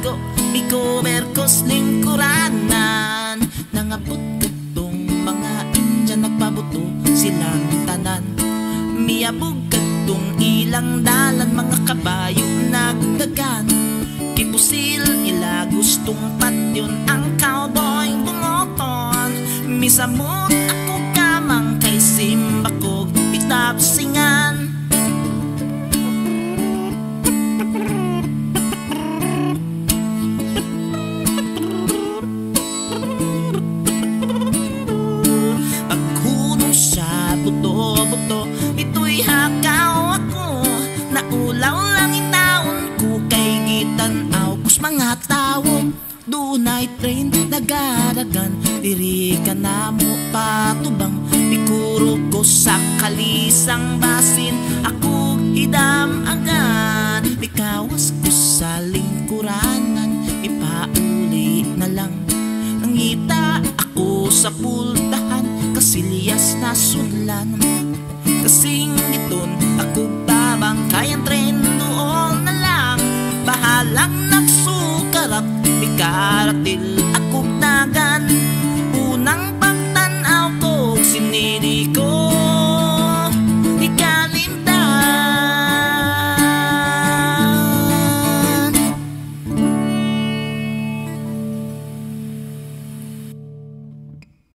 ligo mi-cover kos lingkuranan. Nangabot katong mga India, nagpabuto silang tanan. Miabog katong ilang dalan, mga kabayo nagdagan. Kipusil ila gustong patyon, ang cowboy bumoton. Misamot ako kamang kay simbakog pitapsingan. Paghunong sa buto-buto, ito'y hakaw ako. Naulaw lang itaon ko kay gitanaw kus mga tao. Dunay train nagaragan, diri ka na mo patubang. Pikuro ko sa kalisang basin, ako hidam agad. Ikawas ko sa lingkuranan, ipauli na lang. Nangita ako sa pultahan, kasilyas na sudlan. Kasing iton ako tabang, kayang tren doon na lang. Bahalang nagsukarap, ikaratil akong dagan. Unang pagtanaw ko, siniri ko